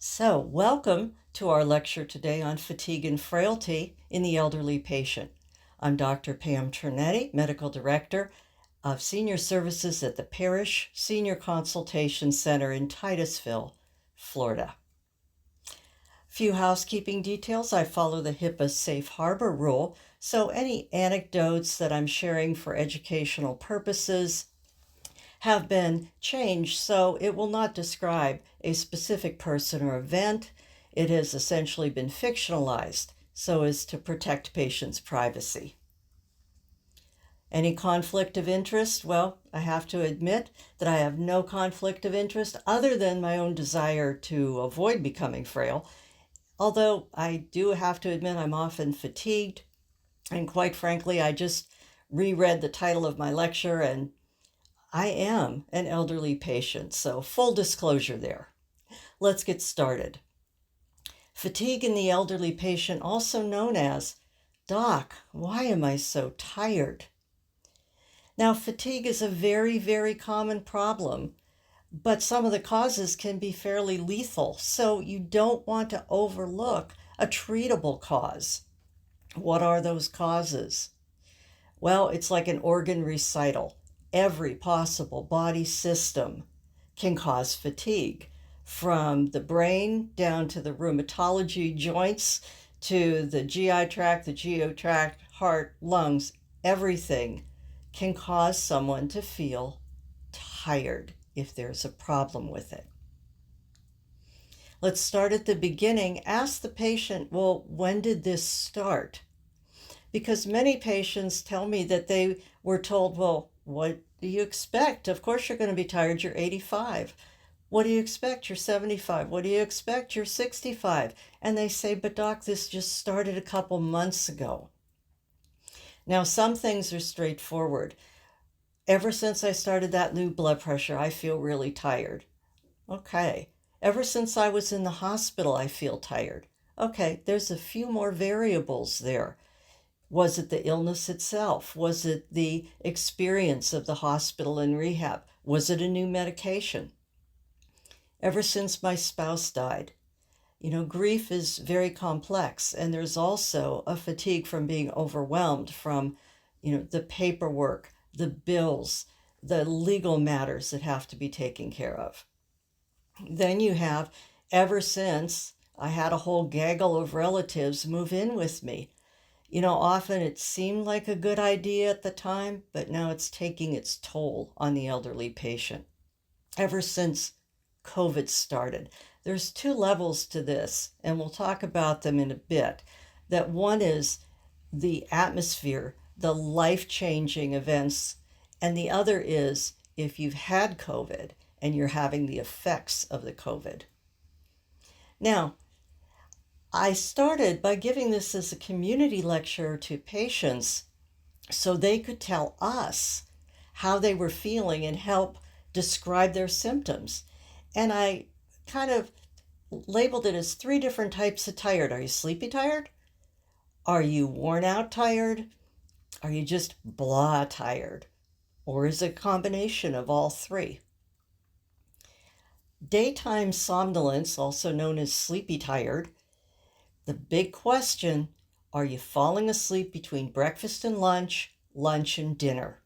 So, welcome to our lecture today on fatigue and frailty in the elderly patient. I'm Dr. Pam Tronertti, Medical Director of Senior Services at the Parish Senior Consultation Center in Titusville, Florida. Few housekeeping details. I follow the HIPAA safe harbor rule, so any anecdotes that I'm sharing for educational purposes have been changed, so it will not describe a specific person or event. It has essentially been fictionalized so as to protect patients' privacy. Any conflict of interest? Well, I have to admit that I have no conflict of interest other than my own desire to avoid becoming frail, although I do have to admit I'm often fatigued, and quite frankly, I just reread the title of my lecture and I am an elderly patient, so full disclosure there. Let's get started. Fatigue in the elderly patient, also known as, Doc, why am I so tired? Now, fatigue is a very, very common problem, but some of the causes can be fairly lethal, so you don't want to overlook a treatable cause. What are those causes? Well, it's like an organ recital. Every possible body system can cause fatigue, from the brain down to the rheumatology joints to the GI tract, the GO tract, heart, lungs. Everything can cause someone to feel tired if there's a problem with it. Let's start at the beginning. Ask the patient, well, when did this start? Because many patients tell me that they were told, well, what do you expect? Of course you're going to be tired. You're 85. What do you expect? You're 75. What do you expect? You're 65. And they say, but doc, this just started a couple months ago. Now, some things are straightforward. Ever since I started that new blood pressure, I feel really tired. Okay. Ever since I was in the hospital, I feel tired. Okay, there's a few more variables there. Was it the illness itself? Was it the experience of the hospital and rehab? Was it a new medication? Ever since my spouse died, grief is very complex, and there's also a fatigue from being overwhelmed from, the paperwork, the bills, the legal matters that have to be taken care of. Then you have, ever since I had a whole gaggle of relatives move in with me. Often it seemed like a good idea at the time, but now it's taking its toll on the elderly patient. Ever since COVID started, there's two levels to this, and we'll talk about them in a bit. That one is the atmosphere, the life-changing events, and the other is if you've had COVID and you're having the effects of the COVID. Now, I started by giving this as a community lecture to patients so they could tell us how they were feeling and help describe their symptoms. And I kind of labeled it as three different types of tired. Are you sleepy tired? Are you worn out tired? Are you just blah tired? Or is it a combination of all three? Daytime somnolence, also known as sleepy tired. The big question, are you falling asleep between breakfast and lunch, lunch and dinner?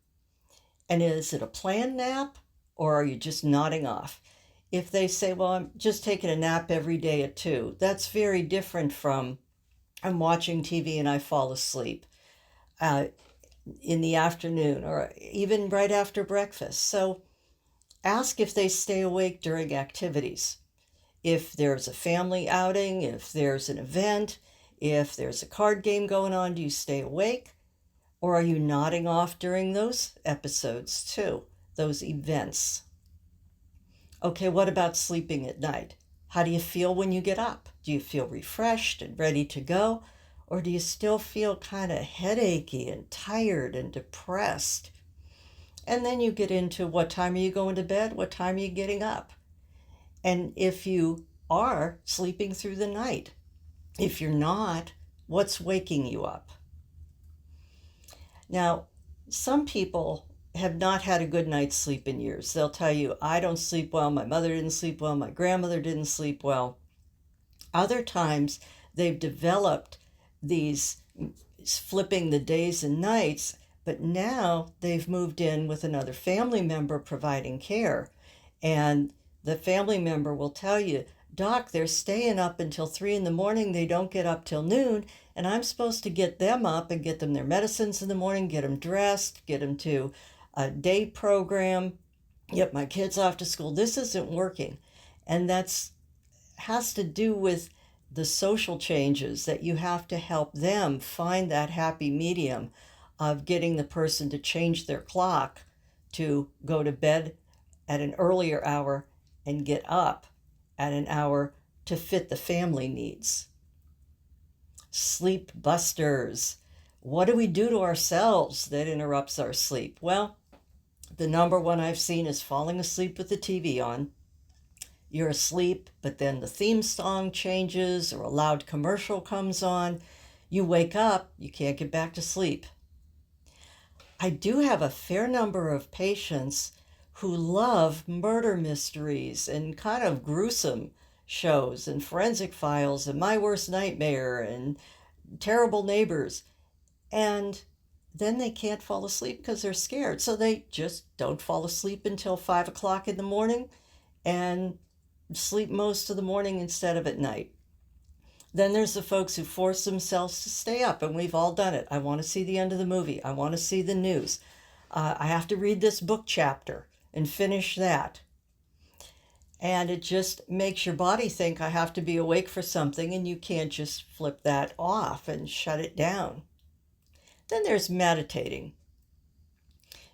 And is it a planned nap, or are you just nodding off? If they say, well, I'm just taking a nap every day at 2, that's very different from I'm watching TV and I fall asleep in the afternoon or even right after breakfast. So ask if they stay awake during activities. If there's a family outing, if there's an event, if there's a card game going on, do you stay awake? Or are you nodding off during those episodes too, those events? Okay, what about sleeping at night? How do you feel when you get up? Do you feel refreshed and ready to go? Or do you still feel kind of headachy and tired and depressed? And then you get into what time are you going to bed? What time are you getting up? And if you are sleeping through the night, if you're not, what's waking you up? Now, some people have not had a good night's sleep in years. They'll tell you, I don't sleep well, my mother didn't sleep well, my grandmother didn't sleep well. Other times they've developed these flipping the days and nights, but now they've moved in with another family member providing care. And the family member will tell you, Doc, they're staying up until 3 in the morning. They don't get up till noon. And I'm supposed to get them up and get them their medicines in the morning, get them dressed, get them to a day program, get my kids off to school. This isn't working. And that's has to do with the social changes that you have to help them find that happy medium of getting the person to change their clock to go to bed at an earlier hour and get up at an hour to fit the family needs. Sleep busters. What do we do to ourselves that interrupts our sleep? Well, the number one I've seen is falling asleep with the TV on. You're asleep, but then the theme song changes or a loud commercial comes on. You wake up, you can't get back to sleep. I do have a fair number of patients who love murder mysteries and kind of gruesome shows and Forensic Files and My Worst Nightmare and Terrible Neighbors. And then they can't fall asleep because they're scared. So they just don't fall asleep until 5 o'clock in the morning and sleep most of the morning instead of at night. Then there's the folks who force themselves to stay up, and we've all done it. I want to see the end of the movie. I want to see the news. I have to read this book chapter and finish that. And it just makes your body think I have to be awake for something, and you can't just flip that off and shut it down. Then there's meditating.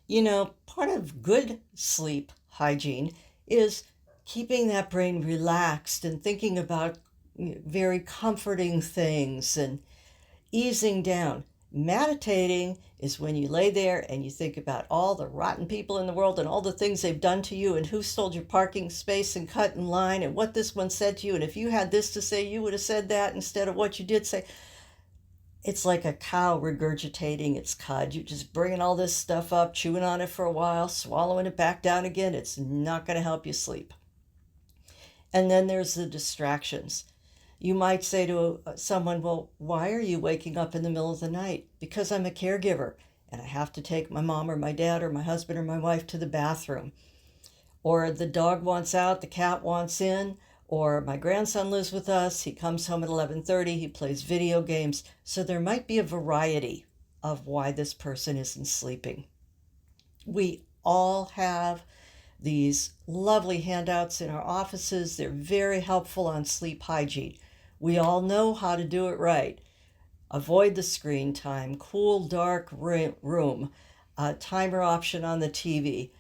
Part of good sleep hygiene is keeping that brain relaxed and thinking about very comforting things and easing down. Meditating is when you lay there and you think about all the rotten people in the world and all the things they've done to you and who stole your parking space and cut in line and what this one said to you, and if you had this to say, you would have said that instead of what you did say. It's like a cow regurgitating its cud. You're just bringing all this stuff up, chewing on it for a while, swallowing it back down again. It's not going to help you sleep. And then there's the distractions. You might say to someone, well, why are you waking up in the middle of the night? Because I'm a caregiver and I have to take my mom or my dad or my husband or my wife to the bathroom. Or the dog wants out, the cat wants in, or my grandson lives with us, he comes home at 11:30, he plays video games. So there might be a variety of why this person isn't sleeping. We all have these lovely handouts in our offices. They're very helpful on sleep hygiene. We all know how to do it right. Avoid the screen time, cool, dark room, timer option on the TV.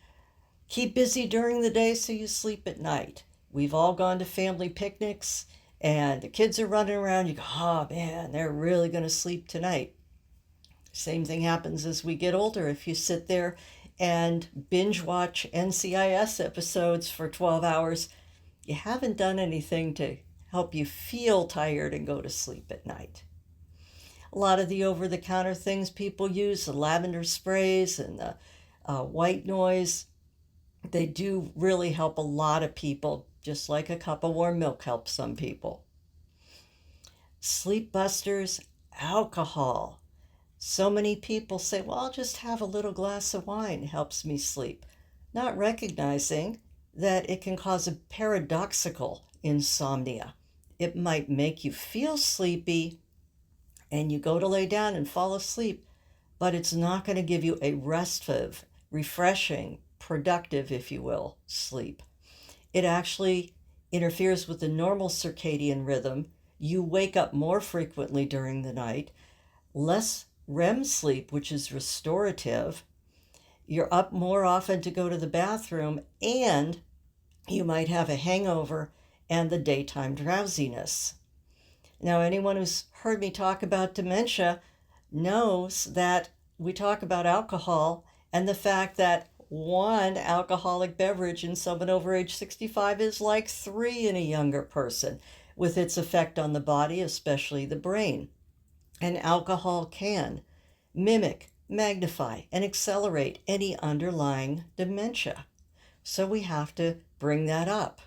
Keep busy during the day so you sleep at night. We've all gone to family picnics and the kids are running around. You go, oh man, they're really going to sleep tonight. Same thing happens as we get older. If you sit there and binge watch NCIS episodes for 12 hours, you haven't done anything to help you feel tired and go to sleep at night. A lot of the over-the-counter things people use, the lavender sprays and the white noise, they do really help a lot of people, just like a cup of warm milk helps some people. Sleep busters, alcohol. So many people say, well, I'll just have a little glass of wine, helps me sleep, not recognizing that it can cause a paradoxical insomnia. It might make you feel sleepy and you go to lay down and fall asleep, but it's not going to give you a restful, refreshing, productive, if you will, sleep. It actually interferes with the normal circadian rhythm. You wake up more frequently during the night, less REM sleep, which is restorative. You're up more often to go to the bathroom, and you might have a hangover and the daytime drowsiness. Now, anyone who's heard me talk about dementia knows that we talk about alcohol and the fact that one alcoholic beverage in someone over age 65 is like 3 in a younger person, with its effect on the body, especially the brain. And alcohol can mimic, magnify, and accelerate any underlying dementia. So we have to bring that up.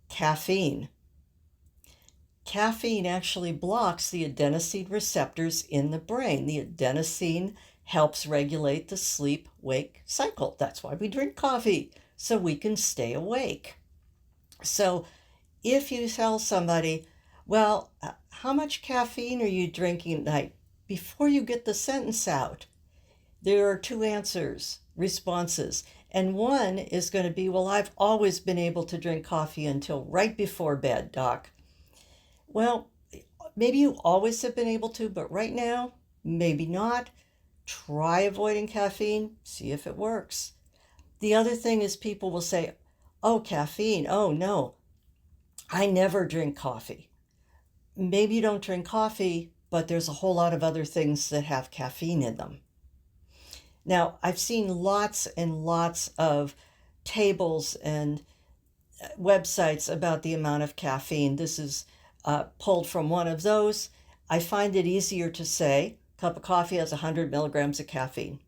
Caffeine. caffeine actually blocks the adenosine receptors in the brain. The adenosine helps regulate the sleep-wake cycle. That's why we drink coffee, so we can stay awake. So if you tell somebody, well, how much caffeine are you drinking at night? Before you get the sentence out, there are two responses. And one is going to be, well, I've always been able to drink coffee until right before bed, doc. Well, maybe you always have been able to, but right now, maybe not. Try avoiding caffeine, see if it works. The other thing is people will say, oh, caffeine, oh no, I never drink coffee. Maybe you don't drink coffee, but there's a whole lot of other things that have caffeine in them. Now, I've seen lots and lots of tables and websites about the amount of caffeine. This is pulled from one of those. I find it easier to say a cup of coffee has 100 milligrams of caffeine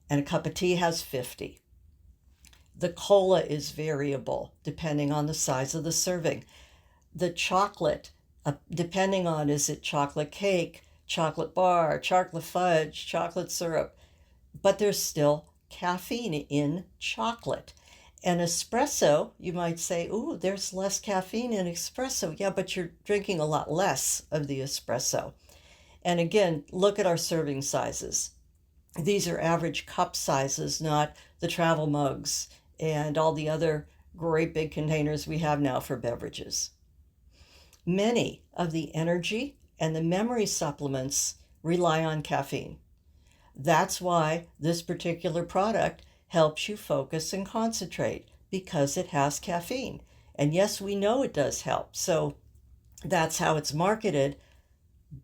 and a cup of tea has 50. The cola is variable depending on the size of the serving. The chocolate, depending on, is it chocolate cake, chocolate bar, chocolate fudge, chocolate syrup, but there's still caffeine in chocolate. And espresso, you might say, ooh, there's less caffeine in espresso. Yeah, but you're drinking a lot less of the espresso. And again, look at our serving sizes. These are average cup sizes, not the travel mugs and all the other great big containers we have now for beverages. Many of the energy and the memory supplements rely on caffeine. That's why this particular product helps you focus and concentrate, because it has caffeine. And yes, we know it does help. So that's how it's marketed.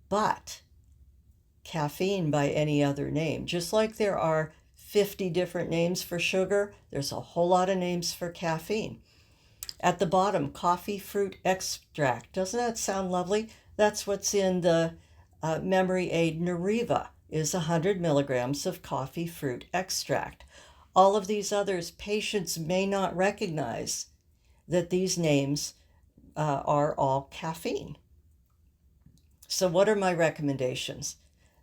But caffeine by any other name, just like there are 50 different names for sugar, there's a whole lot of names for caffeine. At the bottom, coffee fruit extract. Doesn't that sound lovely? That's what's in the memory aid Nariva, is 100 milligrams of coffee fruit extract. All of these others, patients may not recognize that these names are all caffeine. So what are my recommendations?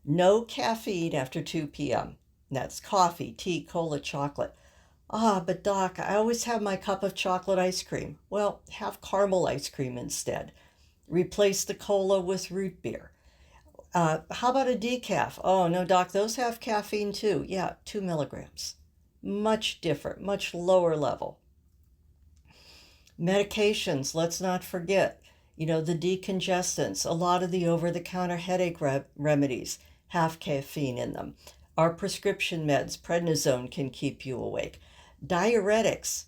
No caffeine after 2 p.m. That's coffee, tea, cola, chocolate. But doc, I always have my cup of chocolate ice cream. Well, have caramel ice cream instead. Replace the cola with root beer. How about a decaf? Oh, no, doc, those have caffeine too. Yeah, 2 milligrams. Much different, much lower level. Medications, let's not forget, the decongestants. A lot of the over-the-counter headache remedies have caffeine in them. Our prescription meds, prednisone, can keep you awake. Diuretics.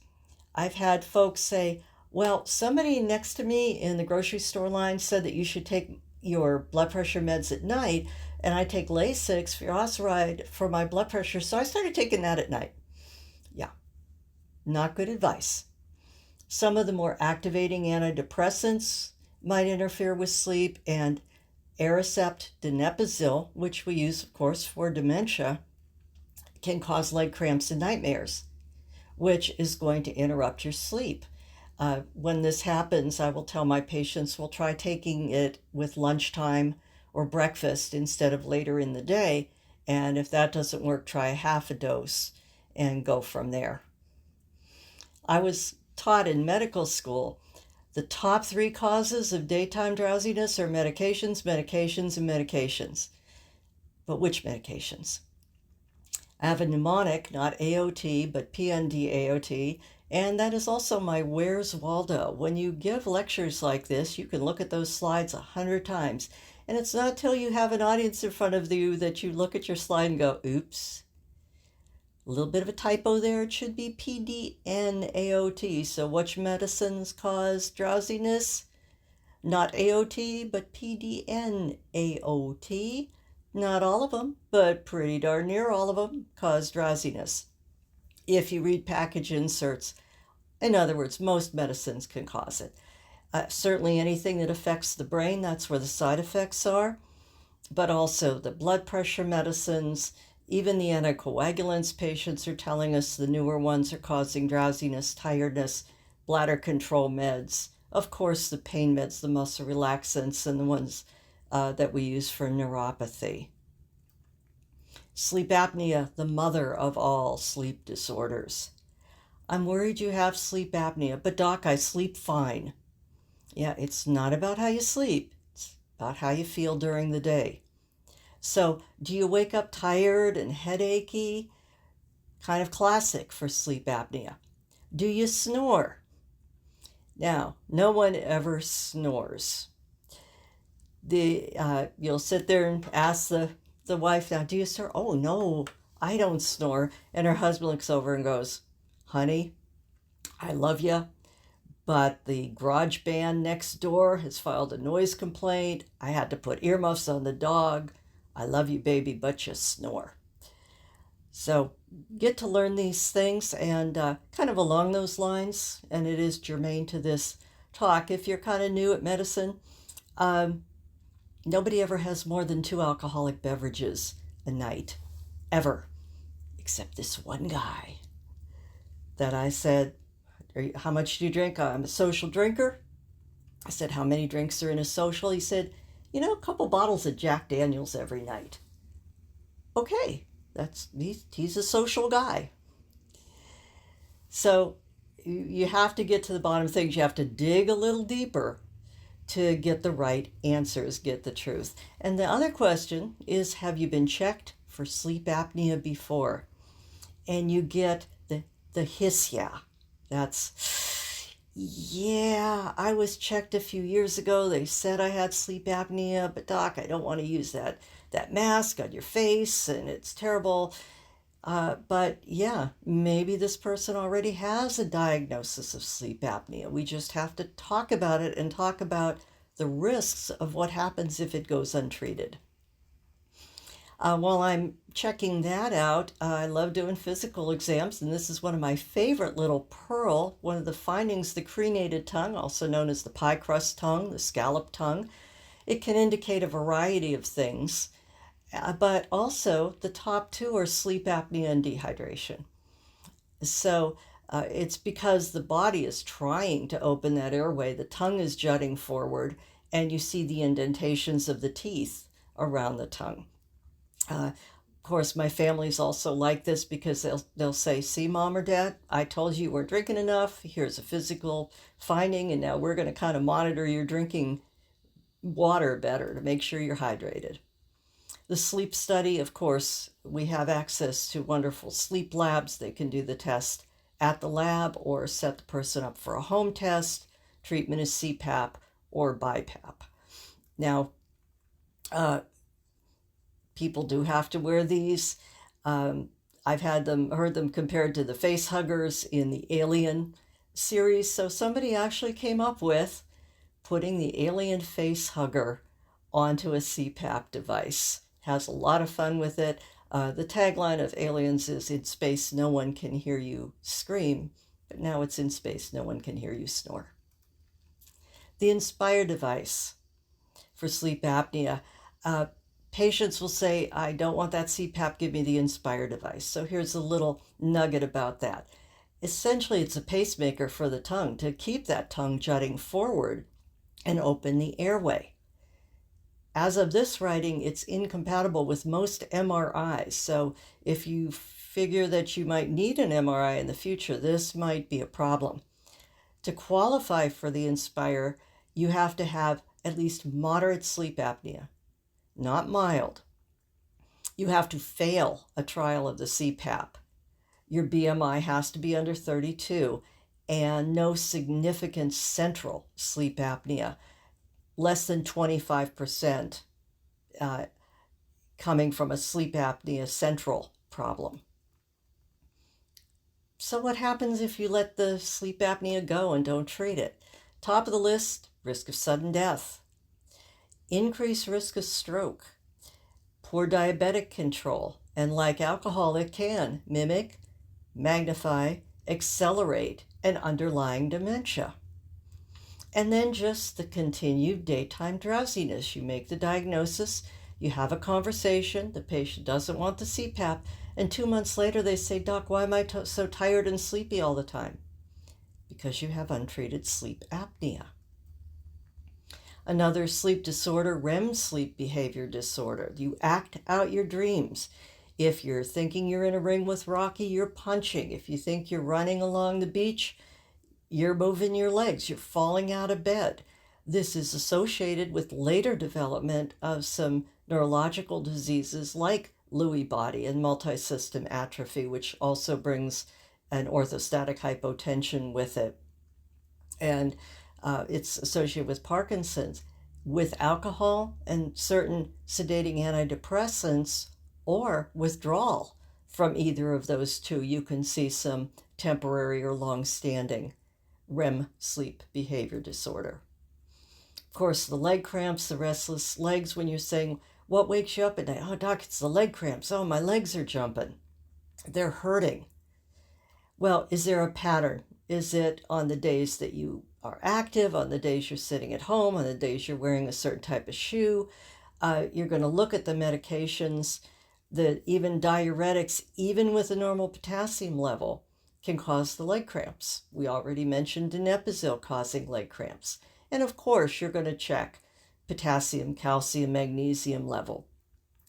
I've had folks say, well, somebody next to me in the grocery store line said that you should take your blood pressure meds at night, and I take Lasix, furosemide, for my blood pressure, so I started taking that at night. Yeah, not good advice. Some of the more activating antidepressants might interfere with sleep, and Aricept donepezil, which we use, of course, for dementia, can cause leg cramps and nightmares, which is going to interrupt your sleep. When this happens, I will tell my patients, we'll try taking it with lunchtime or breakfast instead of later in the day. And if that doesn't work, try a half a dose and go from there. I was taught in medical school, the top 3 causes of daytime drowsiness are medications, medications, and medications. But which medications? I have a mnemonic, not AOT, but PND-AOT, and that is also my Where's Waldo. When you give lectures like this, you can look at those slides 100 times, and it's not till you have an audience in front of you that you look at your slide and go, oops, a little bit of a typo there. It should be PDN-AOT. So which medicines cause drowsiness? Not AOT, but PDN-AOT. Not all of them, but pretty darn near all of them cause drowsiness. If you read package inserts, in other words, most medicines can cause it. Certainly anything that affects the brain, that's where the side effects are, but also the blood pressure medicines, even the anticoagulants. Patients are telling us the newer ones are causing drowsiness, tiredness, bladder control meds, of course, the pain meds, the muscle relaxants, and the ones that we use for neuropathy. Sleep apnea, the mother of all sleep disorders. I'm worried you have sleep apnea, but doc, I sleep fine. Yeah, it's not about how you sleep, it's about how you feel during the day. So, do you wake up tired and headachy? Kind of classic for sleep apnea. Do you snore? Now, no one ever snores. You'll sit there and ask the wife, now, do you snore? Oh, no, I don't snore. And her husband looks over and goes, honey, I love you, but the garage band next door has filed a noise complaint. I had to put earmuffs on the dog. I love you, baby, but you snore. So get to learn these things, and kind of along those lines, and it is germane to this talk. If you're kind of new at medicine, nobody ever has more than 2 alcoholic beverages a night, ever, except this one guy that I said, how much do you drink? I'm a social drinker. I said, how many drinks are in a social? He said, a couple bottles of Jack Daniels every night. Okay, he's a social guy. So you have to get to the bottom of things. You have to dig a little deeper to get the right answers, get the truth. And the other question is, have you been checked for sleep apnea before? And you get the hiss, yeah. That's, yeah, I was checked a few years ago. They said I had sleep apnea, but doc, I don't want to use that mask on your face, and it's terrible. But yeah, maybe this person already has a diagnosis of sleep apnea. We just have to talk about it and talk about the risks of what happens if it goes untreated. While I'm checking that out, I love doing physical exams, and this is one of my favorite little pearl. One of the findings, the crenated tongue, also known as the pie crust tongue, the scallop tongue, it can indicate a variety of things, but also the top 2 are sleep apnea and dehydration. So it's because the body is trying to open that airway, the tongue is jutting forward, and you see the indentations of the teeth around the tongue. Of course, my family's also like this because they'll say, see, mom or dad, I told you weren't drinking enough. Here's a physical finding, and now we're going to kind of monitor your drinking water better to make sure you're hydrated. The sleep study, of course, we have access to wonderful sleep labs. They can do the test at the lab or set the person up for a home test. Treatment is CPAP or BiPAP. Now, people do have to wear these. I've heard them compared to the face huggers in the Alien series. So somebody actually came up with putting the alien face hugger onto a CPAP device. Has a lot of fun with it. The tagline of Aliens is, in space, no one can hear you scream, but now it's in space, no one can hear you snore. The Inspire device for sleep apnea. Patients will say, I don't want that CPAP, give me the Inspire device. So here's a little nugget about that. Essentially, it's a pacemaker for the tongue to keep that tongue jutting forward and open the airway. As of this writing, it's incompatible with most MRIs. So if you figure that you might need an MRI in the future, this might be a problem. To qualify for the Inspire, you have to have at least moderate sleep apnea, not mild. You have to fail a trial of the CPAP. Your BMI has to be under 32 and no significant central sleep apnea, less than 25% coming from a sleep apnea central problem. So what happens if you let the sleep apnea go and don't treat it? Top of the list, risk of sudden death, increased risk of stroke, poor diabetic control, and like alcohol, it can mimic, magnify, accelerate an underlying dementia. And then just the continued daytime drowsiness. You make the diagnosis, you have a conversation, the patient doesn't want the CPAP, and 2 months later they say, Doc, why am I so tired and sleepy all the time? Because you have untreated sleep apnea. Another sleep disorder, REM sleep behavior disorder. You act out your dreams. If you're thinking you're in a ring with Rocky, you're punching. If you think you're running along the beach, you're moving your legs. You're falling out of bed. This is associated with later development of some neurological diseases like Lewy body and multisystem atrophy, which also brings an orthostatic hypotension with it. And it's associated with Parkinson's. With alcohol and certain sedating antidepressants or withdrawal from either of those two, you can see some temporary or long-standing REM sleep behavior disorder. Of course, the leg cramps, the restless legs, when you're saying, what wakes you up at night? Oh, doc, it's the leg cramps. Oh, my legs are jumping. They're hurting. Well, is there a pattern? Is it on the days that you are active, on the days you're sitting at home, on the days you're wearing a certain type of shoe? You're going to look at the medications, that even diuretics, even with a normal potassium level, can cause the leg cramps. We already mentioned donepezil causing leg cramps. And of course, you're going to check potassium, calcium, magnesium level.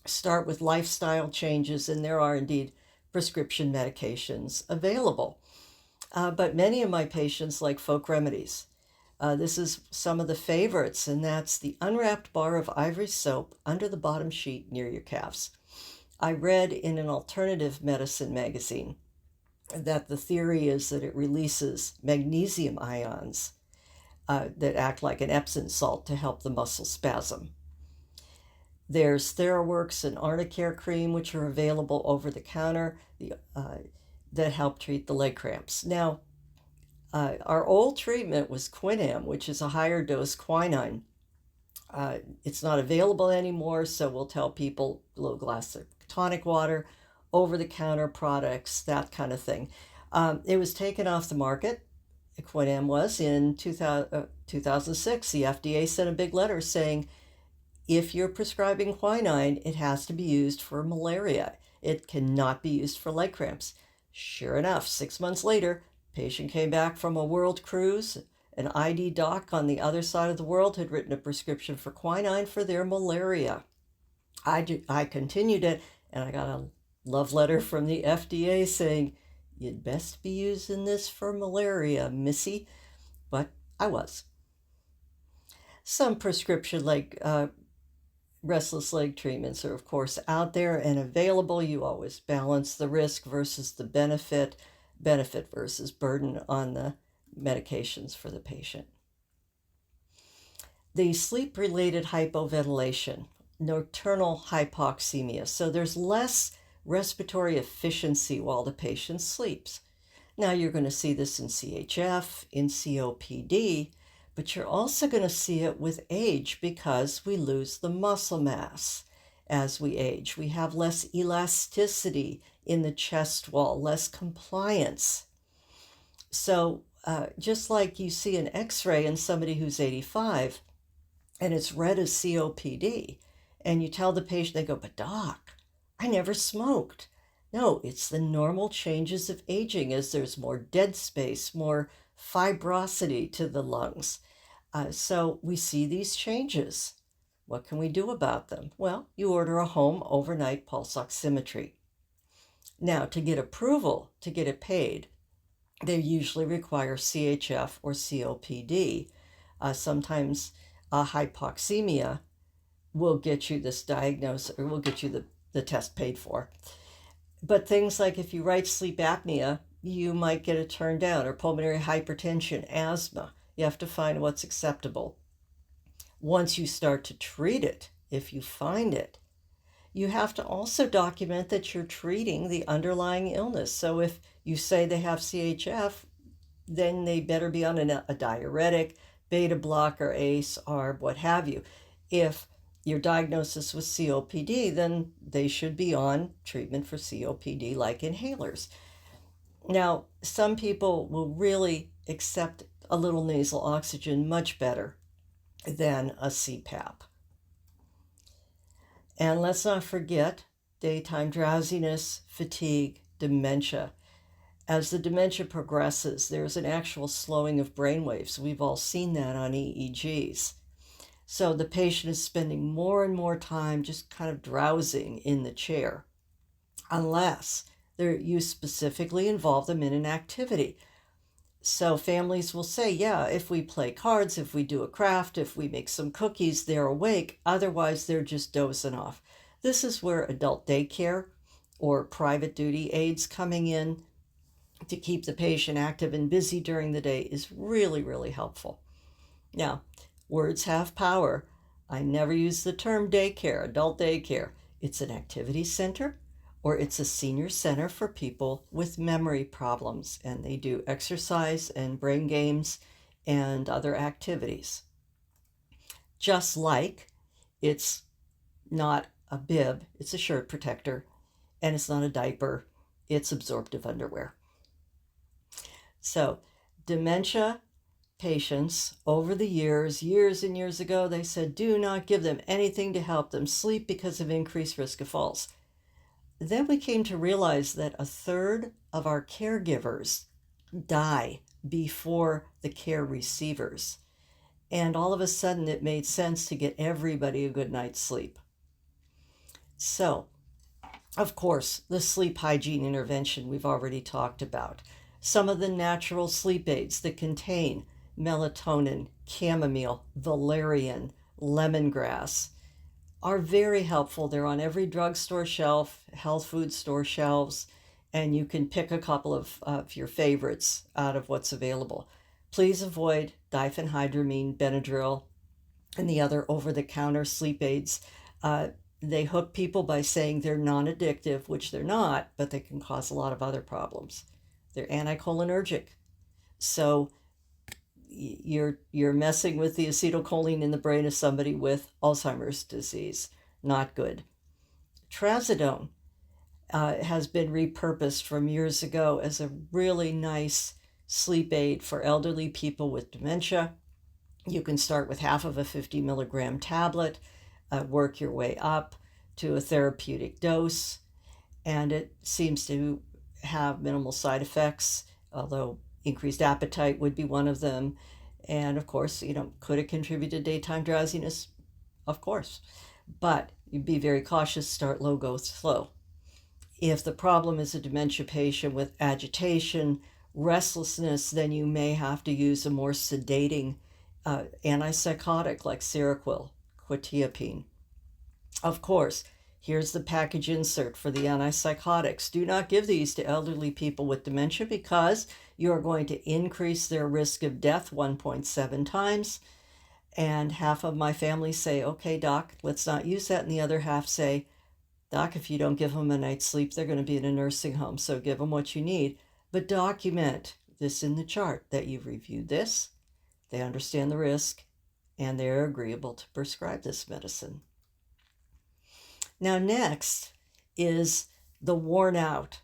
Start with lifestyle changes, and there are indeed prescription medications available. But many of my patients like folk remedies. This is some of the favorites, and that's the unwrapped bar of ivory soap under the bottom sheet near your calves. I read in an alternative medicine magazine that the theory is that it releases magnesium ions that act like an Epsom salt to help the muscle spasm. There's TheraWorks and Arnicare cream, which are available over the counter that help treat the leg cramps. Now, our old treatment was Quinam, which is a higher dose quinine. It's not available anymore, so we'll tell people a little glass of tonic water, over-the-counter products, that kind of thing. It was taken off the market, Quinam was, in 2006. The FDA sent a big letter saying, if you're prescribing quinine, it has to be used for malaria. It cannot be used for leg cramps. Sure enough, 6 months later, patient came back from a world cruise. An ID doc on the other side of the world had written a prescription for quinine for their malaria. I continued it, and I got a love letter from the FDA saying, you'd best be using this for malaria, missy. But I was. Some prescription restless leg treatments are, of course, out there and available. You always balance the risk versus the benefit versus burden on the medications for the patient. The sleep-related hypoventilation, nocturnal hypoxemia. So there's less respiratory efficiency while the patient sleeps. Now you're going to see this in CHF, in COPD, but you're also going to see it with age because we lose the muscle mass as we age. We have less elasticity in the chest wall, less compliance. So just like you see an x-ray in somebody who's 85 and it's red as COPD, and you tell the patient, they go, but doc, I never smoked. No, it's the normal changes of aging as there's more dead space, more fibrosity to the lungs. So we see these changes. What can we do about them? Well, you order a home overnight pulse oximetry. Now, to get approval, to get it paid, they usually require CHF or COPD. Sometimes hypoxemia will get you this diagnosis, or will get you the test paid for. But things like if you write sleep apnea, you might get it turned down, or pulmonary hypertension, asthma. You have to find what's acceptable. Once you start to treat it, if you find it, you have to also document that you're treating the underlying illness. So if you say they have CHF, then they better be on a diuretic, beta blocker, ACE, ARB, what have you. If your diagnosis was COPD, then they should be on treatment for COPD like inhalers. Now, some people will really accept a little nasal oxygen much better than a CPAP. And let's not forget daytime drowsiness, fatigue, dementia. As the dementia progresses, there's an actual slowing of brain waves. We've all seen that on EEGs. So the patient is spending more and more time just kind of drowsing in the chair, unless you specifically involve them in an activity. So families will say, yeah, if we play cards, if we do a craft, if we make some cookies, they're awake. Otherwise, they're just dozing off. This is where adult daycare or private duty aides coming in to keep the patient active and busy during the day is really, really helpful. Now, words have power. I never use the term daycare, adult daycare. It's an activity center or it's a senior center for people with memory problems, and they do exercise and brain games and other activities. Just like it's not a bib, it's a shirt protector, and it's not a diaper, it's absorptive underwear. So, dementia patients over the years and years ago, they said, do not give them anything to help them sleep because of increased risk of falls. Then we came to realize that a third of our caregivers die before the care receivers. And all of a sudden, it made sense to get everybody a good night's sleep. So, of course, the sleep hygiene intervention we've already talked about. Some of the natural sleep aids that contain melatonin, chamomile, valerian, lemongrass are very helpful. They're on every drugstore shelf, health food store shelves, and you can pick a couple of your favorites out of what's available. Please avoid diphenhydramine, Benadryl, and the other over-the-counter sleep aids. They hook people by saying they're non-addictive, which they're not, but they can cause a lot of other problems. They're anticholinergic. So you're messing with the acetylcholine in the brain of somebody with Alzheimer's disease. Not good. Trazodone has been repurposed from years ago as a really nice sleep aid for elderly people with dementia. You can start with half of a 50 milligram tablet, work your way up to a therapeutic dose, and it seems to have minimal side effects, although increased appetite would be one of them. And of course, could it contribute to daytime drowsiness? Of course. But you'd be very cautious, start low, go slow. If the problem is a dementia patient with agitation, restlessness, then you may have to use a more sedating antipsychotic like Seroquel, quetiapine. Of course, here's the package insert for the antipsychotics. Do not give these to elderly people with dementia because you are going to increase their risk of death 1.7 times. And half of my family say, okay, doc, let's not use that. And the other half say, doc, if you don't give them a night's sleep, they're going to be in a nursing home. So give them what you need. But document this in the chart that you've reviewed this, they understand the risk, and they're agreeable to prescribe this medicine. Now, next is the worn out,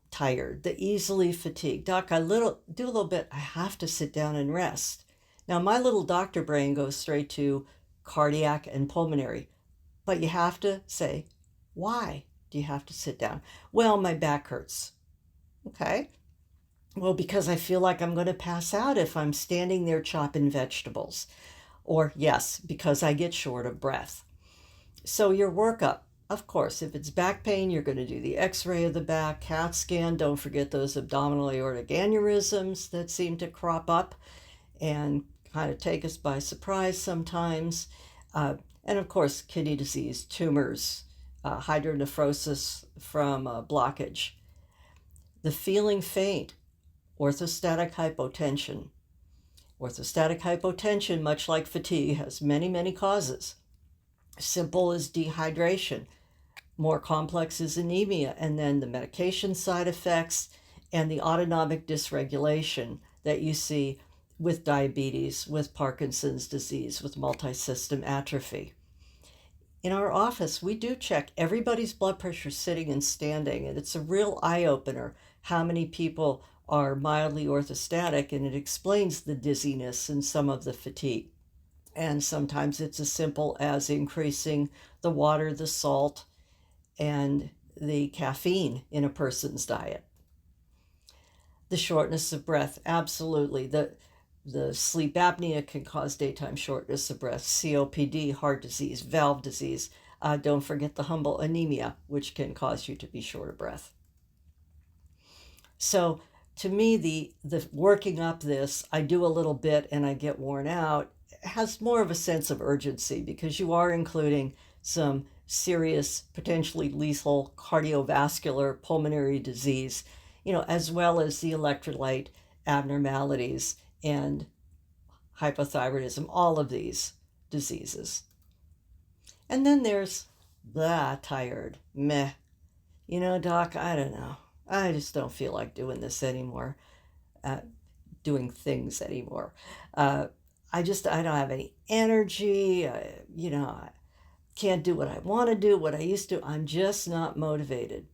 tired, the easily fatigued. Doc, do a little bit, I have to sit down and rest. Now, my little doctor brain goes straight to cardiac and pulmonary, but you have to say, why do you have to sit down? Well, my back hurts. Okay. Well, because I feel like I'm going to pass out if I'm standing there chopping vegetables. Or, yes, because I get short of breath. So your workup, of course, if it's back pain, you're going to do the x-ray of the back, CAT scan. Don't forget those abdominal aortic aneurysms that seem to crop up and kind of take us by surprise sometimes. And of course, kidney disease, tumors, hydronephrosis from blockage. The feeling faint, orthostatic hypotension. Orthostatic hypotension, much like fatigue, has many, many causes. Simple is dehydration. More complex is anemia, and then the medication side effects and the autonomic dysregulation that you see with diabetes, with Parkinson's disease, with multisystem atrophy. In our office, we do check everybody's blood pressure sitting and standing, and it's a real eye-opener how many people are mildly orthostatic, and it explains the dizziness and some of the fatigue. And sometimes it's as simple as increasing the water, the salt, and the caffeine in a person's diet. The shortness of breath, absolutely. The sleep apnea can cause daytime shortness of breath, COPD, heart disease, valve disease. Don't forget the humble anemia, which can cause you to be short of breath. So to me, the working up this, I do a little bit and I get worn out, has more of a sense of urgency because you are including some serious, potentially lethal cardiovascular pulmonary disease, as well as the electrolyte abnormalities and hypothyroidism, all of these diseases. And then there's the tired, meh. Doc, I don't know. I just don't feel like doing this anymore, uh, doing things anymore. Uh, I don't have any energy. I can't do what I want to do, what I used to. I'm just not motivated.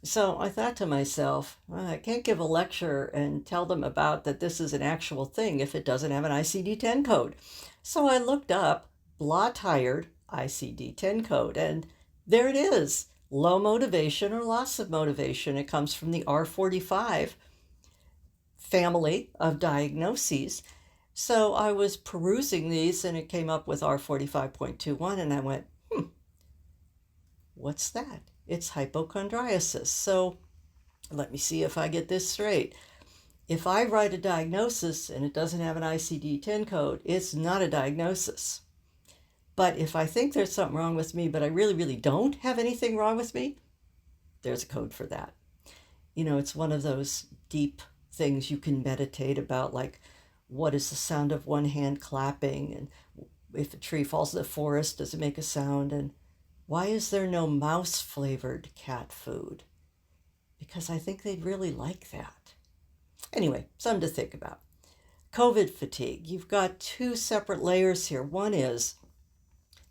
So I thought to myself, well, I can't give a lecture and tell them about that this is an actual thing if it doesn't have an ICD-10 code. So I looked up blah tired ICD-10 code, and there it is. Low motivation or loss of motivation. It comes from the R45 family of diagnoses. So I was perusing these and it came up with R45.21 and I went, what's that? It's hypochondriasis. So let me see if I get this straight. If I write a diagnosis and it doesn't have an ICD-10 code, it's not a diagnosis. But if I think there's something wrong with me, but I really, really don't have anything wrong with me, there's a code for that. It's one of those deep things you can meditate about, like what is the sound of one hand clapping, and if a tree falls in the forest, does it make a sound, and why is there no mouse-flavored cat food? Because I think they'd really like that. Anyway, something to think about. COVID fatigue. You've got two separate layers here. One is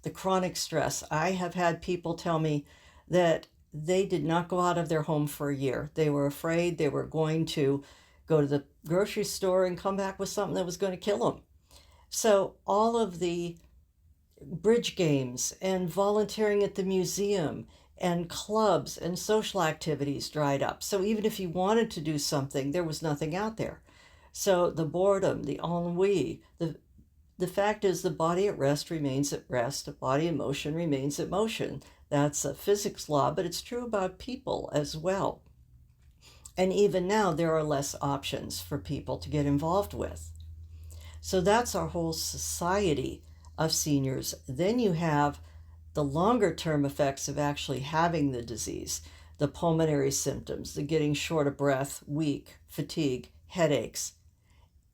the chronic stress. I have had people tell me that they did not go out of their home for a year. They were afraid they were going to go to the grocery store and come back with something that was going to kill them. So all of the bridge games and volunteering at the museum and clubs and social activities dried up. So even if you wanted to do something, there was nothing out there. So the boredom, the ennui, the fact is the body at rest remains at rest. The body in motion remains in motion. That's a physics law, but it's true about people as well. And even now, there are less options for people to get involved with. So that's our whole society of seniors. Then you have the longer term effects of actually having the disease, the pulmonary symptoms, the getting short of breath, weak, fatigue, headaches.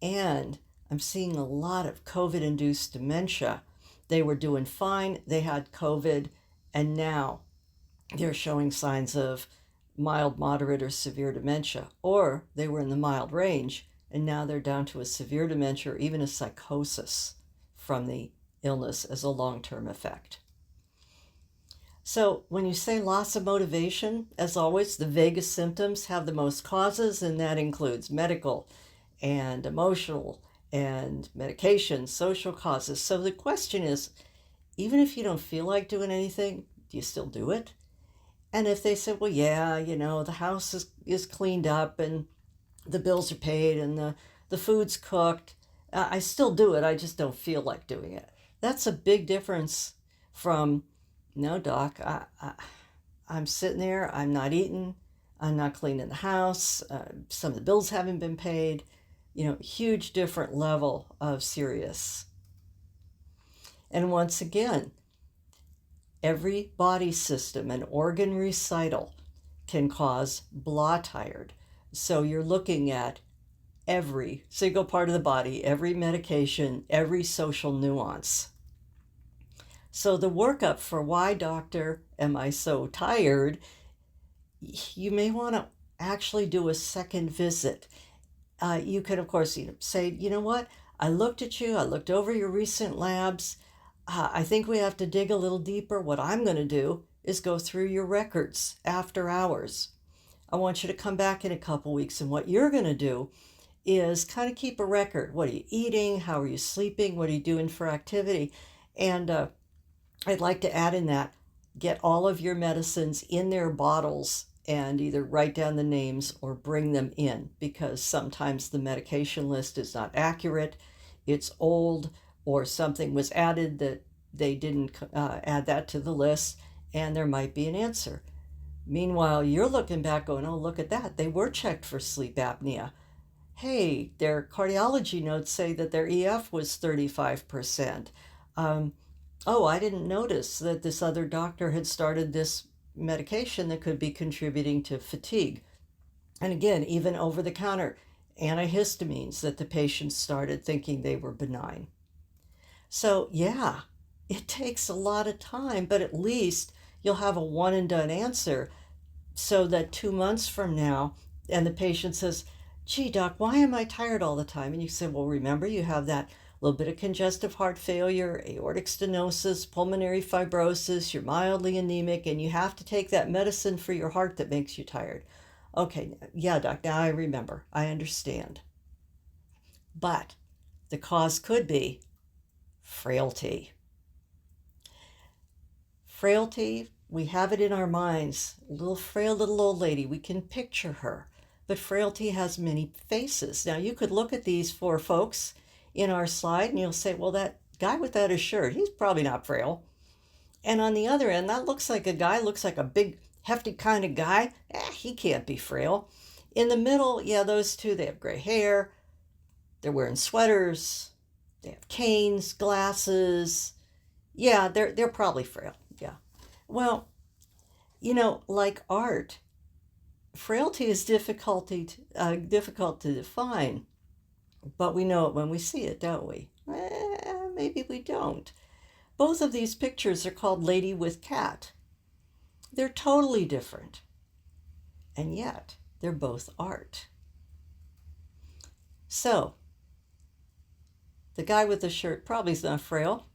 And I'm seeing a lot of COVID-induced dementia. They were doing fine, they had COVID, and now they're showing signs of mild, moderate, or severe dementia. Or they were in the mild range, and now they're down to a severe dementia or even a psychosis from the illness as a long-term effect. So when you say loss of motivation, as always, the vaguest symptoms have the most causes, and that includes medical and emotional and medication, social causes. So the question is, even if you don't feel like doing anything, do you still do it? And if they say, well, yeah, the house is cleaned up and the bills are paid and the food's cooked, I still do it. I just don't feel like doing it. That's a big difference from, no, doc, I'm sitting there, I'm not eating, I'm not cleaning the house, some of the bills haven't been paid. Huge different level of serious. And once again, every body system and organ recital can cause blah tired. So you're looking at every single part of the body, every medication, every social nuance. So the workup for why, doctor, am I so tired, you may want to actually do a second visit. You could, of course, say, you know what, I looked at you, I looked over your recent labs. I think we have to dig a little deeper. What I'm going to do is go through your records after hours. I want you to come back in a couple weeks, and what you're going to do is kind of keep a record. What are you eating? How are you sleeping? What are you doing for activity? And I'd like to add in that, get all of your medicines in their bottles and either write down the names or bring them in, because sometimes the medication list is not accurate, it's old, or something was added that they didn't add that to the list, and there might be an answer. Meanwhile, you're looking back going, oh, look at that. They were checked for sleep apnea. Hey, their cardiology notes say that their EF was 35%. Oh, I didn't notice that this other doctor had started this medication that could be contributing to fatigue. And again, even over the counter antihistamines that the patients started thinking they were benign. So, yeah, it takes a lot of time, but at least you'll have a one and done answer, so that 2 months from now, and the patient says, gee, doc, why am I tired all the time? And you say, well, remember, you have that little bit of congestive heart failure, aortic stenosis, pulmonary fibrosis, you're mildly anemic, and you have to take that medicine for your heart that makes you tired. Okay, yeah, doc, now I remember. I understand. But the cause could be frailty. Frailty, we have it in our minds. A little frail little old lady, we can picture her. But frailty has many faces. Now, you could look at these four folks in our slide and you'll say, well, that guy without his shirt, he's probably not frail. And on the other end, that looks like a guy, looks like a big, hefty kind of guy. He can't be frail. In the middle, yeah, those two, they have gray hair. They're wearing sweaters. They have canes, glasses. Yeah, they're probably frail. Yeah. Well, like art, frailty is difficult to define, but we know it when we see it, don't we? Maybe we don't. Both of these pictures are called Lady with Cat. They're totally different, and yet they're both art. So, the guy with the shirt probably is not frail.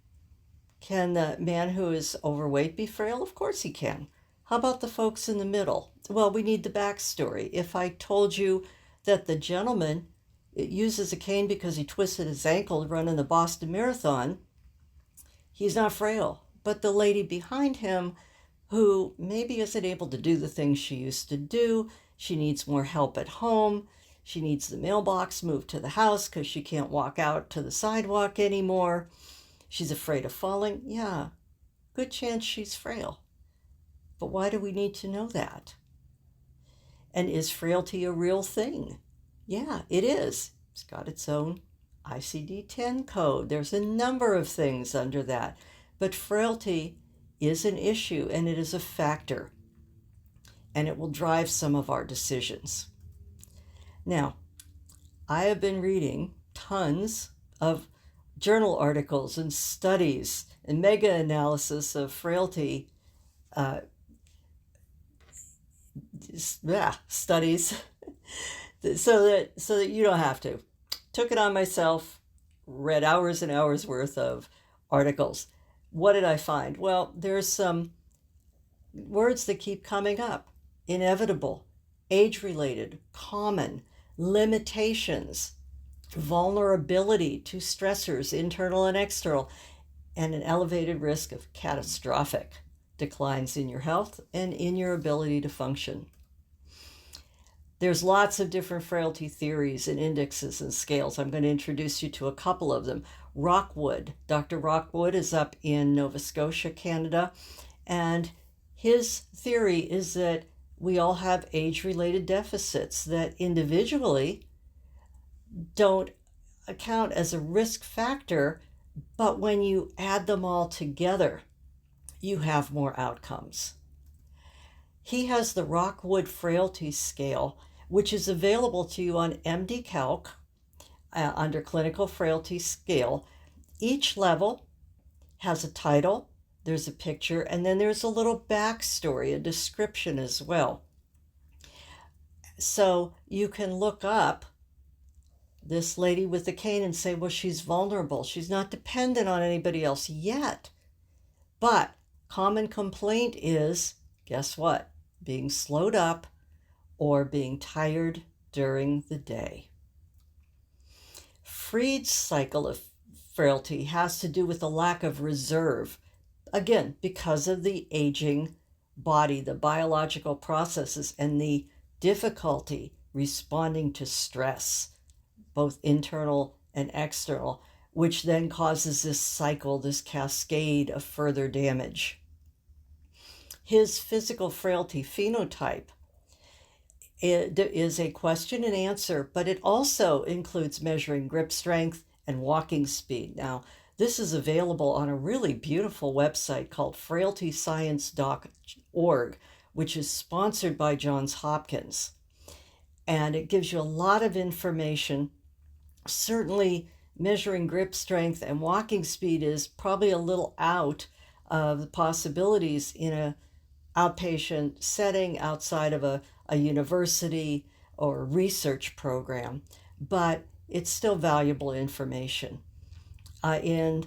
Can the man who is overweight be frail? Of course he can. How about the folks in the middle? Well, we need the backstory. If I told you that the gentleman uses a cane because he twisted his ankle running the Boston Marathon, he's not frail. But the lady behind him, who maybe isn't able to do the things she used to do, she needs more help at home, she needs the mailbox moved to the house because she can't walk out to the sidewalk anymore, she's afraid of falling, yeah, good chance she's frail. But why do we need to know that? And is frailty a real thing? Yeah, it is. It's got its own ICD-10 code. There's a number of things under that. But frailty is an issue, and it is a factor. And it will drive some of our decisions. Now, I have been reading tons of journal articles and studies and mega-analysis of frailty studies so that you don't have to. Took it on myself, read hours and hours worth of articles. What did I find? Well, there's some words that keep coming up. Inevitable, age-related, common, limitations, vulnerability to stressors, internal and external, and an elevated risk of catastrophic declines in your health and in your ability to function. There's lots of different frailty theories and indexes and scales. I'm going to introduce you to a couple of them. Rockwood. Dr. Rockwood is up in Nova Scotia, Canada, and his theory is that we all have age-related deficits that individually don't account as a risk factor, but when you add them all together, you have more outcomes. He has the Rockwood Frailty Scale, which is available to you on MD Calc under Clinical Frailty Scale. Each level has a title, there's a picture, and then there's a little backstory, a description as well. So you can look up this lady with the cane and say, well, she's vulnerable. She's not dependent on anybody else yet. But common complaint is, guess what? Being slowed up or being tired during the day. Freed's cycle of frailty has to do with the lack of reserve, again, because of the aging body, the biological processes, and the difficulty responding to stress, both internal and external, which then causes this cycle, this cascade of further damage. His physical frailty phenotype, it is a question and answer, but it also includes measuring grip strength and walking speed. Now, this is available on a really beautiful website called frailtyscience.org, which is sponsored by Johns Hopkins. And it gives you a lot of information. Certainly, measuring grip strength and walking speed is probably a little out of the possibilities in a outpatient setting outside of a university or research program, but it's still valuable information. In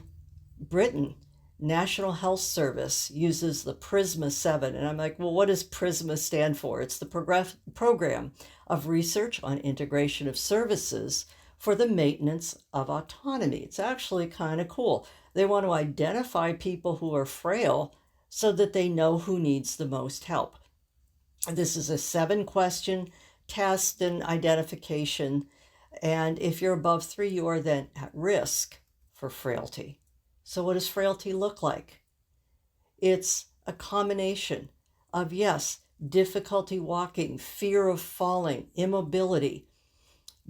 Britain, National Health Service uses the PRISMA 7, and I'm like, well, what does PRISMA stand for? It's the program of research on integration of services for the maintenance of autonomy. It's actually kind of cool. They want to identify people who are frail so that they know who needs the most help. This is a 7-question test and identification. And if you're above 3, you are then at risk for frailty. So what does frailty look like? It's a combination of, yes, difficulty walking, fear of falling, immobility,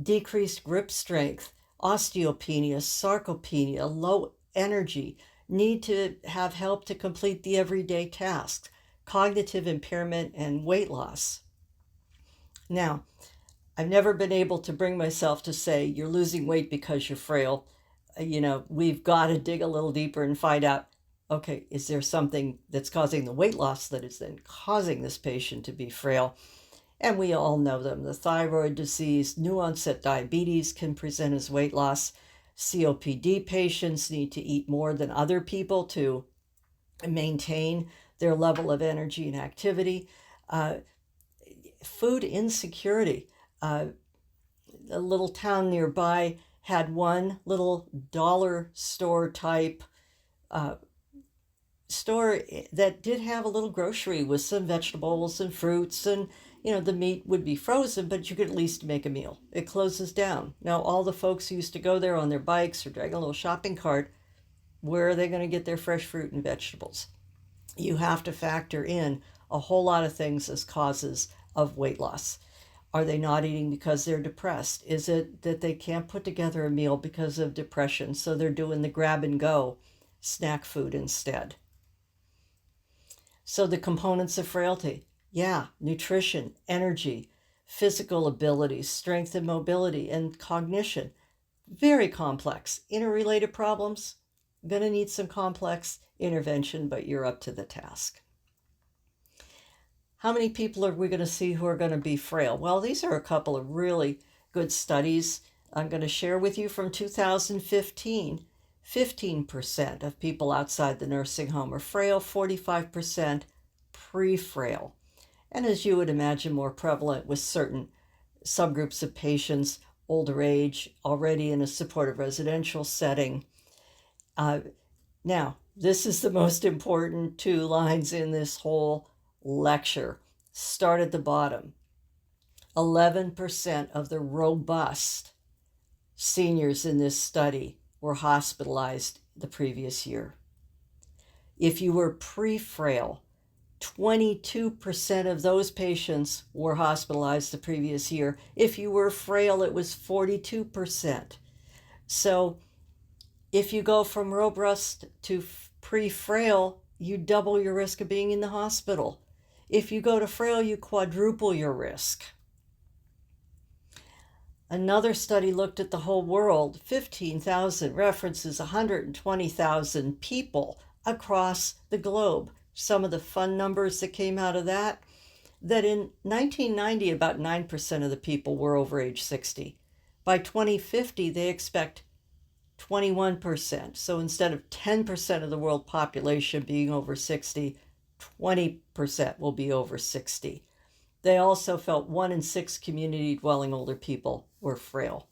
decreased grip strength, osteopenia, sarcopenia, low energy, need to have help to complete the everyday tasks, cognitive impairment, and weight loss. Now, I've never been able to bring myself to say you're losing weight because you're frail. We've got to dig a little deeper and find out, okay, is there something that's causing the weight loss that is then causing this patient to be frail? And we all know them. The thyroid disease, new onset diabetes can present as weight loss. COPD patients need to eat more than other people to maintain their level of energy and activity. Food insecurity. A little town nearby had one little dollar store type store that did have a little grocery with some vegetables and fruits, and the meat would be frozen, but you could at least make a meal. It closes down. Now, all the folks who used to go there on their bikes or dragging a little shopping cart, where are they going to get their fresh fruit and vegetables? You have to factor in a whole lot of things as causes of weight loss. Are they not eating because they're depressed? Is it that they can't put together a meal because of depression, so they're doing the grab and go snack food instead? So the components of frailty, nutrition, energy, physical abilities, strength and mobility, and cognition. Very complex. Interrelated problems, going to need some complex intervention, but you're up to the task. How many people are we going to see who are going to be frail? Well, these are a couple of really good studies I'm going to share with you from 2015. 15% of people outside the nursing home are frail, 45% pre-frail. And as you would imagine, more prevalent with certain subgroups of patients, older age, already in a supportive residential setting. Now, this is the most important 2 lines in this whole lecture. Start at the bottom. 11% of the robust seniors in this study were hospitalized the previous year. If you were pre-frail, 22% of those patients were hospitalized the previous year. If you were frail, it was 42%. So if you go from robust to pre-frail, you double your risk of being in the hospital. If you go to frail, you quadruple your risk. Another study looked at the whole world, 15,000 references, 120,000 people across the globe. Some of the fun numbers that came out of that in 1990, about 9% of the people were over age 60. By 2050, they expect 21%. So instead of 10% of the world population being over 60, 20% will be over 60. They also felt 1 in 6 community-dwelling older people were frail.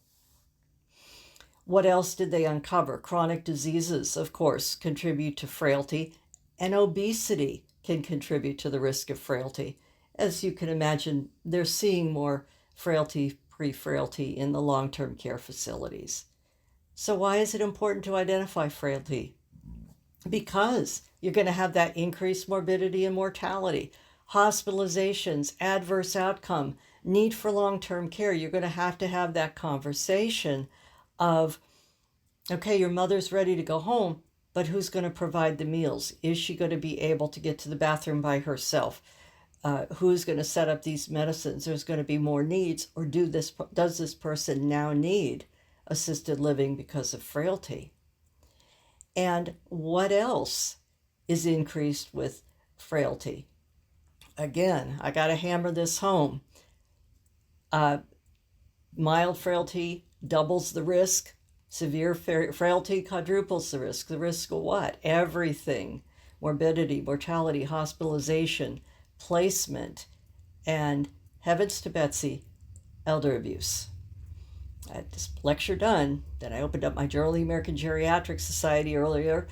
What else did they uncover? Chronic diseases, of course, contribute to frailty, and obesity can contribute to the risk of frailty. As you can imagine, they're seeing more frailty, pre-frailty in the long-term care facilities. So why is it important to identify frailty? Because you're going to have that increased morbidity and mortality, hospitalizations, adverse outcome, need for long-term care. You're going to have that conversation of, okay, your mother's ready to go home, but who's going to provide the meals? Is she going to be able to get to the bathroom by herself? Who's going to set up these medicines? There's going to be more needs, or does this person now need assisted living because of frailty? And what else is increased with frailty? Again, I got to hammer this home. Mild frailty doubles the risk. Severe frailty quadruples the risk. The risk of what? Everything. Morbidity, mortality, hospitalization, placement, and heavens to Betsy, elder abuse. I had this lecture done. Then I opened up my Journal of the American Geriatric Society earlier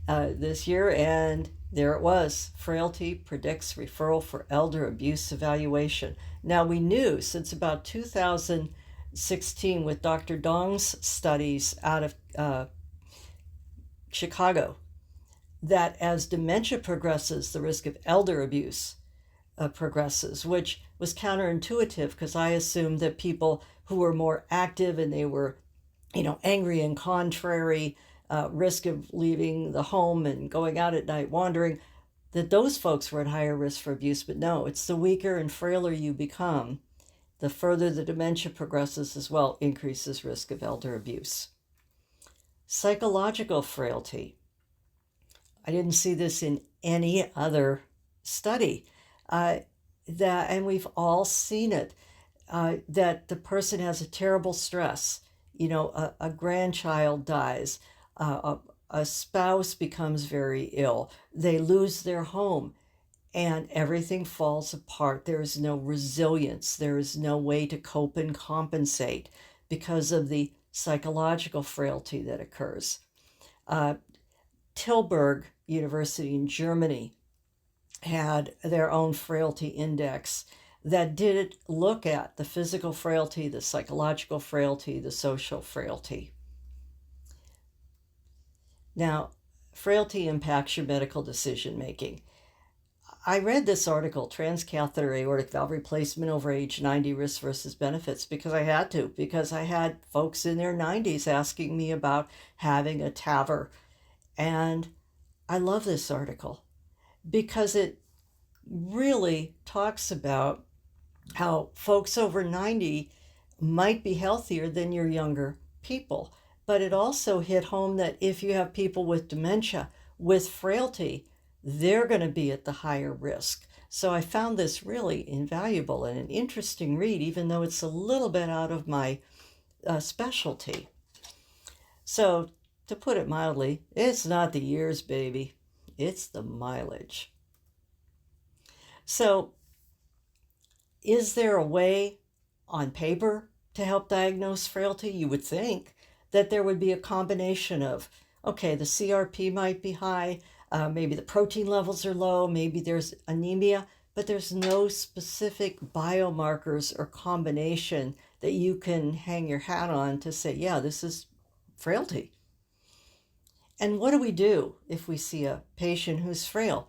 this year, and there it was. Frailty predicts referral for elder abuse evaluation. Now, we knew since about 2016 with Dr. Dong's studies out of Chicago that as dementia progresses, the risk of elder abuse progresses, which was counterintuitive because I assumed that people who were more active and they were, angry and contrary, risk of leaving the home and going out at night wandering, that those folks were at higher risk for abuse. But no, it's the weaker and frailer you become, the further the dementia progresses as well, increases risk of elder abuse. Psychological frailty. I didn't see this in any other study. And we've all seen it, that the person has a terrible stress. A grandchild dies, a spouse becomes very ill, they lose their home, and everything falls apart. There is no resilience. There is no way to cope and compensate because of the psychological frailty that occurs. Tilburg University in Germany had their own frailty index that did look at the physical frailty, the psychological frailty, the social frailty. Now, frailty impacts your medical decision making. I read this article, Transcatheter Aortic Valve Replacement over age 90, Risk versus Benefits, because I had to, because I had folks in their 90s asking me about having a TAVR. And I love this article because it really talks about how folks over 90 might be healthier than your younger people. But it also hit home that if you have people with dementia, with frailty, they're going to be at the higher risk. So I found this really invaluable and an interesting read, even though it's a little bit out of my specialty. So to put it mildly, it's not the years, baby. It's the mileage. So is there a way on paper to help diagnose frailty? You would think that there would be a combination of, okay, the CRP might be high, maybe the protein levels are low, maybe there's anemia, but there's no specific biomarkers or combination that you can hang your hat on to say, yeah, this is frailty. And what do we do if we see a patient who's frail?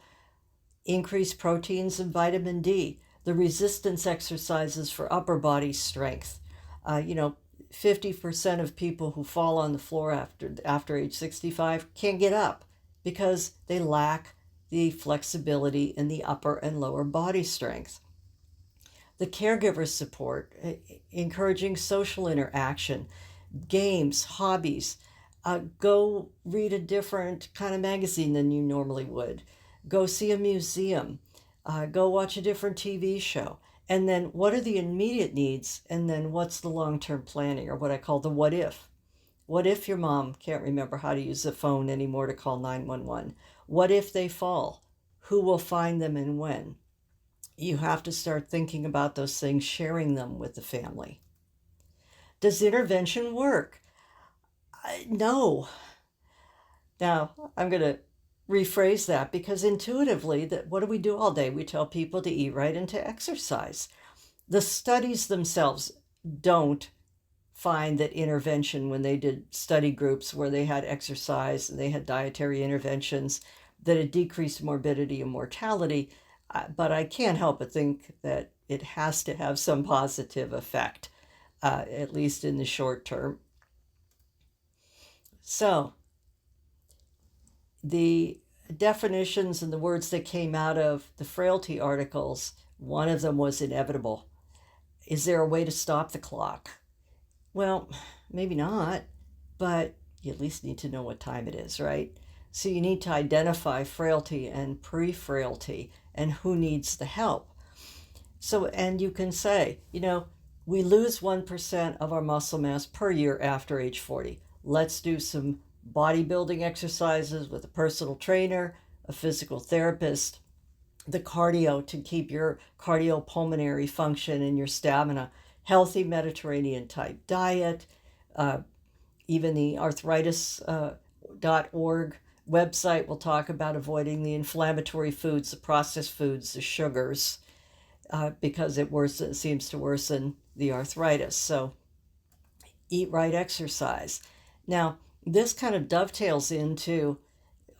Increase proteins and vitamin D, the resistance exercises for upper body strength. 50% of people who fall on the floor after age 65 can't get up because they lack the flexibility in the upper and lower body strength. The caregiver support, encouraging social interaction, games, hobbies. Go read a different kind of magazine than you normally would. Go see a museum. Go watch a different TV show. And then what are the immediate needs? And then what's the long-term planning, or what I call the what if? What if your mom can't remember how to use the phone anymore to call 911? What if they fall? Who will find them and when? You have to start thinking about those things, sharing them with the family. Does intervention work? No. Now, I'm going to rephrase that, because intuitively, that what do we do all day? We tell people to eat right and to exercise. The studies themselves don't find that intervention, when they did study groups where they had exercise and they had dietary interventions, that it decreased morbidity and mortality. But I can't help but think that it has to have some positive effect, at least in the short term. So the definitions and the words that came out of the frailty articles, one of them was inevitable. Is there a way to stop the clock? Well, maybe not, but you at least need to know what time it is, right? So you need to identify frailty and pre-frailty and who needs the help. So, and you can say, we lose 1% of our muscle mass per year after age 40. Let's do some bodybuilding exercises with a personal trainer, a physical therapist, the cardio to keep your cardiopulmonary function and your stamina, healthy Mediterranean type diet, even the arthritis.org website will talk about avoiding the inflammatory foods, the processed foods, the sugars, because it seems to worsen the arthritis. So eat right, exercise. Now, this kind of dovetails into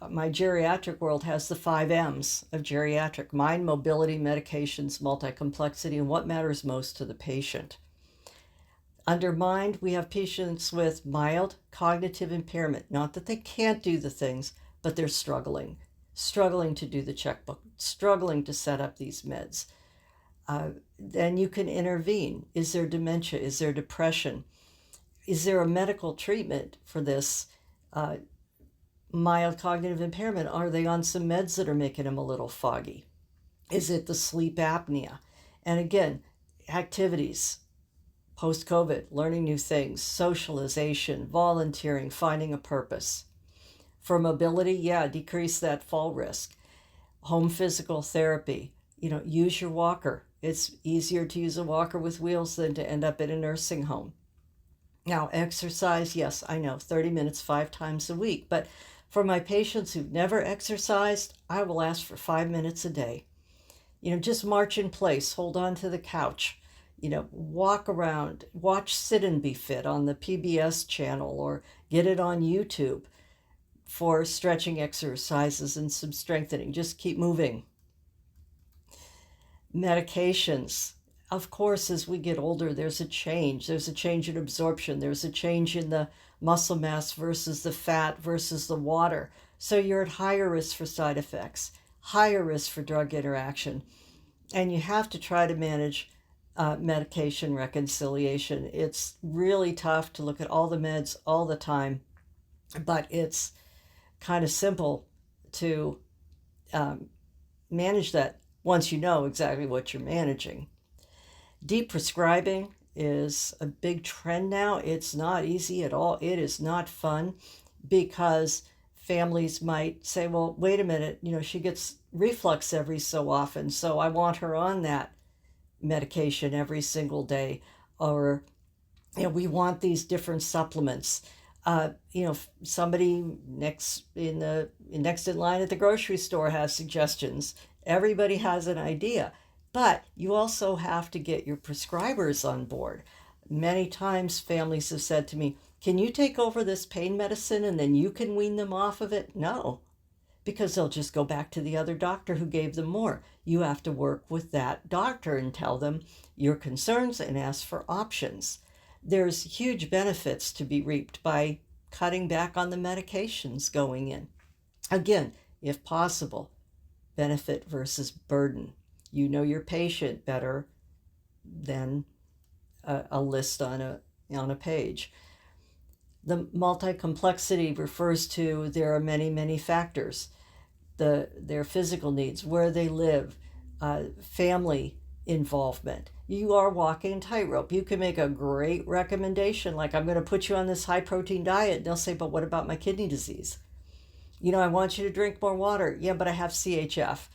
my geriatric world has the 5 M's of geriatric: mind, mobility, medications, multi-complexity, and what matters most to the patient. Under mind, we have patients with mild cognitive impairment. Not that they can't do the things, but they're struggling to do the checkbook, struggling to set up these meds. Then you can intervene. Is there dementia? Is there depression? Is there a medical treatment for this mild cognitive impairment? Are they on some meds that are making them a little foggy? Is it the sleep apnea? And again, activities, post-COVID, learning new things, socialization, volunteering, finding a purpose. For mobility, decrease that fall risk. Home physical therapy, use your walker. It's easier to use a walker with wheels than to end up in a nursing home. Now, exercise, yes, I know, 30 minutes 5 times a week, but for my patients who've never exercised, I will ask for 5 minutes a day. Just march in place, hold on to the couch, walk around, watch Sit and Be Fit on the PBS channel or get it on YouTube for stretching exercises and some strengthening. Just keep moving. Medications. Of course, as we get older, there's a change. There's a change in absorption. There's a change in the muscle mass versus the fat versus the water. So you're at higher risk for side effects, higher risk for drug interaction. And you have to try to manage medication reconciliation. It's really tough to look at all the meds all the time, but it's kind of simple to manage that once you know exactly what you're managing. Deep prescribing is a big trend now. It's not easy at all. It is not fun because families might say, well, wait a minute, she gets reflux every so often, so I want her on that medication every single day. Or, we want these different supplements. Somebody next in line at the grocery store has suggestions. Everybody has an idea. But you also have to get your prescribers on board. Many times families have said to me, can you take over this pain medicine and then you can wean them off of it? No, because they'll just go back to the other doctor who gave them more. You have to work with that doctor and tell them your concerns and ask for options. There's huge benefits to be reaped by cutting back on the medications going in. Again, if possible, benefit versus burden. You know your patient better than a list on a page. The multi-complexity refers to there are many, many factors. Their physical needs, where they live, family involvement. You are walking tightrope. You can make a great recommendation, like I'm going to put you on this high protein diet. And they'll say, but what about my kidney disease? I want you to drink more water. Yeah, but I have CHF.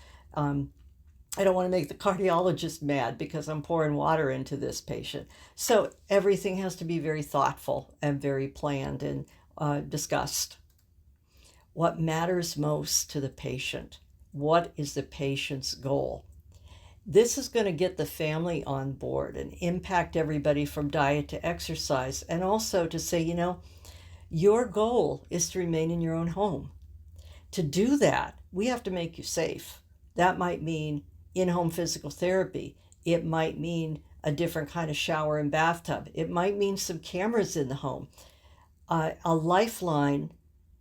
I don't want to make the cardiologist mad because I'm pouring water into this patient. So everything has to be very thoughtful and very planned and discussed. what matters most to the patient. What is the patient's goal? This is going to get the family on board and impact everybody from diet to exercise, and also to say, your goal is to remain in your own home. To do that, we have to make you safe. That might mean in-home physical therapy. It might mean a different kind of shower and bathtub. It might mean some cameras in the home. A lifeline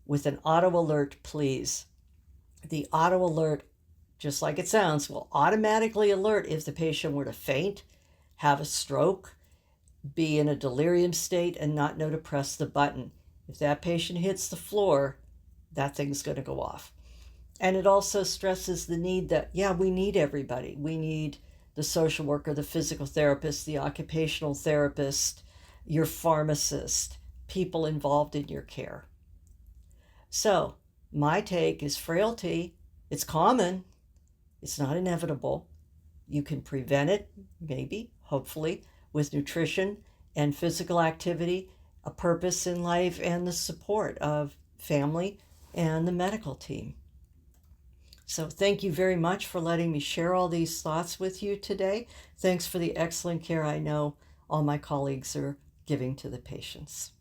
with an auto alert, please. The auto alert, just like it sounds, will automatically alert if the patient were to faint, have a stroke, be in a delirium state, and not know to press the button. If that patient hits the floor, that thing's going to go off. And it also stresses the need that, we need everybody. We need the social worker, the physical therapist, the occupational therapist, your pharmacist, people involved in your care. So, my take is frailty. It's common. It's not inevitable. You can prevent it, maybe, hopefully, with nutrition and physical activity, a purpose in life, and the support of family and the medical team. So thank you very much for letting me share all these thoughts with you today. Thanks for the excellent care I know all my colleagues are giving to the patients.